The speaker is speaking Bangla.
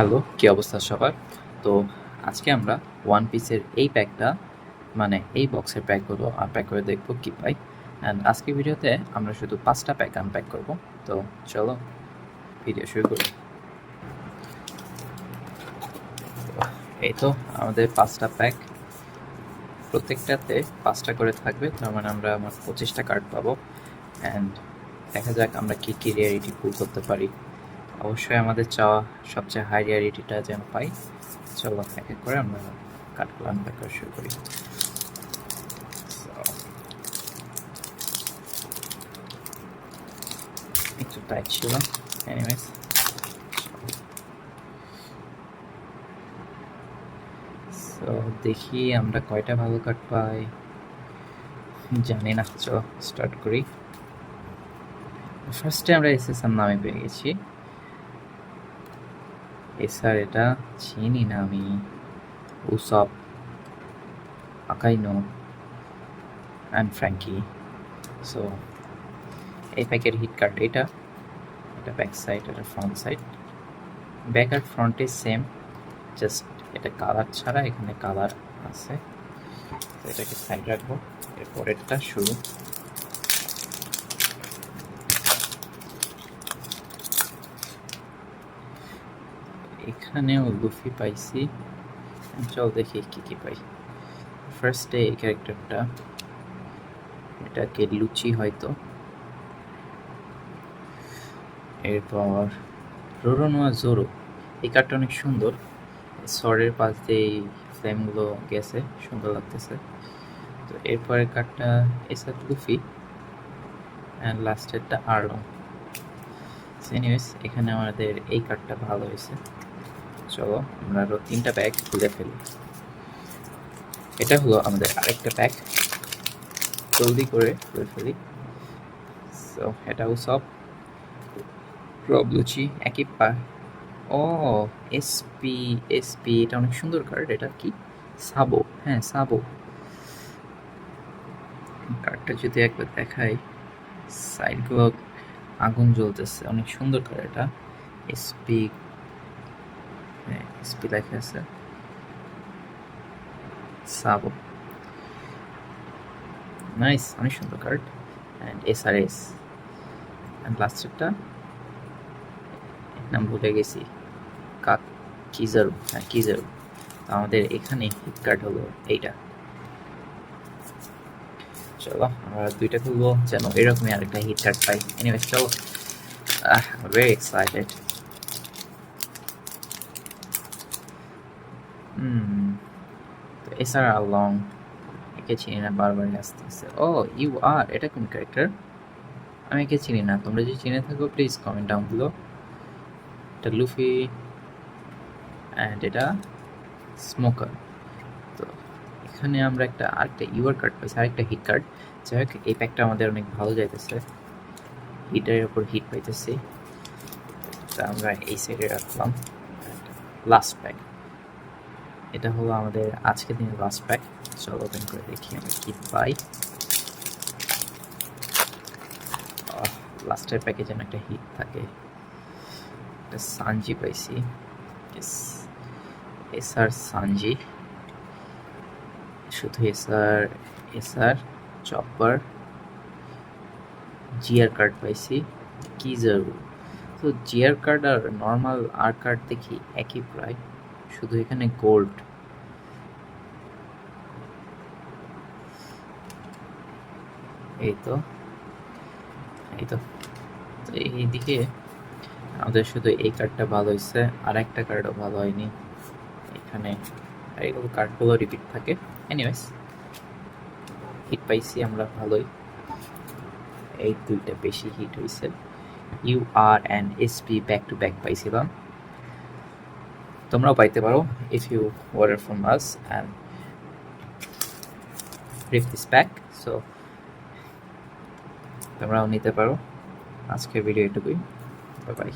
হ্যালো, কী অবস্থা সবার? তো আজকে আমরা ওয়ান পিসের এই প্যাকটা মানে এই বক্সের প্যাকগুলো আনপ্যাক করে দেখব কী পাই। অ্যান্ড আজকের ভিডিওতে আমরা শুধু ৫টা প্যাক আনপ্যাক করব। তো চলো ভিডিও শুরু করি। এই তো আমাদের ৫টা প্যাক, প্রত্যেকটাতে ৫টা করে থাকবে, তার মানে আমরা আমার ২৫টা কার্ড পাবো। অ্যান্ড দেখা যাক আমরা কী কী রেয়ারিটি পুল করতে পারি। অবশ্যই আমাদের চাওয়া সবচেয়ে হাই রেয়ারিটিটা যেন পাই। চলো এক এক করে আমরা কার্ডগুলো আনপ্যাক করা শুরু করি। একটু টাইট ছিল, এনিওয়েজ। সো দেখি আমরা কয়টা ভালো কার্ড পাই, জানি না। চলো স্টার্ট করি। ফার্স্টে আমরা এসএসআর নামে পেয়ে গেছি। এসআর এটা চিনি না আমি। উসব, আকাইনো অ্যান্ড ফ্র্যাঙ্কি। সো এই প্যাকের হিট কার্ড এটা ব্যাক সাইড, এটা ফ্রন্ট সাইড। ব্যাক আর ফ্রন্টে সেম, জাস্ট এটা কালার ছাড়া এখানে কালার আছে। তো এটাকে সাইড রাখবো। এরপরেরটা শুরু। এখানেও লুফি পাইছি। চল দেখি কি কি পাই। ফার্স্টে এই ক্যারেক্টারটা, এটাকে লুচি হয়তো। এরপর রোরোনোয়া জোরো, এই কার্ডটা অনেক সুন্দর। সরের পাশ দিয়ে এই ফ্লেমগুলো গেছে, সুন্দর লাগতেছে। তো এরপরের কার্ডটা এসআর লুফি অ্যান্ড লাস্টেরটা আর্লং। এনিওয়েজ এখানে আমাদের এই কার্ডটা ভালো হয়েছে। চলো আমরা আরও 3টা প্যাক খুলে ফেলি। এটা হলো আমাদের আরেকটা প্যাক, জলদি করে খুলে ফেলি। সো এটাও সব রবলুচি একই পা। ও এসপি, এটা অনেক সুন্দর কার্ড। এটা কি সাবো? হ্যাঁ সাবো। কার্ডটা যদি একবার দেখাই, সাইডগুলো আগুন জ্বলতেছে, অনেক সুন্দর কার্ড এটা। এসপি, হ্যাঁ এসপি লেখা আছে। সাবো নাইস, অনেক সুন্দর কার্ড। অ্যান্ড এসআরএস অ্যান্ড লাস্টেরটা নাম ভুলে গেছি, কিজারু। হ্যাঁ কিজারু। আমাদের এখানে হিট কার্ড হলো এইটা। চলো আমরা 2টা খুলবো যেন এরকমই আরেকটা হিট কার্ড পাই। এনিওয়েজ চলো, ভেরি এক্সাইটেড। তো এছাড়া লং, একে চিনি না, বারবারই আসতেছে। ও ইউ আর, এটা কোন ক্যারেক্টার? আমি একে চিনি না, তোমরা যদি চিনে থাকো প্লিজ কমেন্ট ডাউন দিলো। এটা লুফি অ্যান্ড এটা স্মোকার। তো এখানে আমরা আরেকটা ইউআর কার্ড পাইছি, আরেকটা হিট কার্ড। যাই হোক এই প্যাকটা আমাদের অনেক ভালো যাইতেছে, হিটের ওপর হিট পাইতেছি। তা আমরা এই সাইডে রাখলাম। লাস্ট প্যাক, এটা হলো আমাদের আজকের দিনের লাস্ট প্যাক। চলো ওপেন করে দেখি আমরা কি পাই। লাস্টের প্যাকে যেন একটা হিট থাকে। একটা সানজি পাইছি, এসআর সানজি, শুধু এসআর চপার। জিআর কার্ড পাইছি, কিজারু। তো জিআর কার্ড আর নর্মাল আর কার্ড দেখি একই প্রায়, শুধু এখানে গোল্ড। এই তো এইদিকে আমাদের শুধু এই কার্ডটা ভালো হয়েছে, আর একটা কার্ডও ভালো হয়নি। এখানে এইগুলো কার্ডগুলো রিপিট থাকে। এনিওয়েজ হিট পাইছি আমরা ভালোই, এই 2টা বেশি হিট হয়েছে। U R and SP back to back পাইছিলাম, তোমরাও পাইতে পারো if you order from us and rip this pack. So তোমরাও নিতে পারো। আজকের ভিডিও এটুকুই, বাই বাই।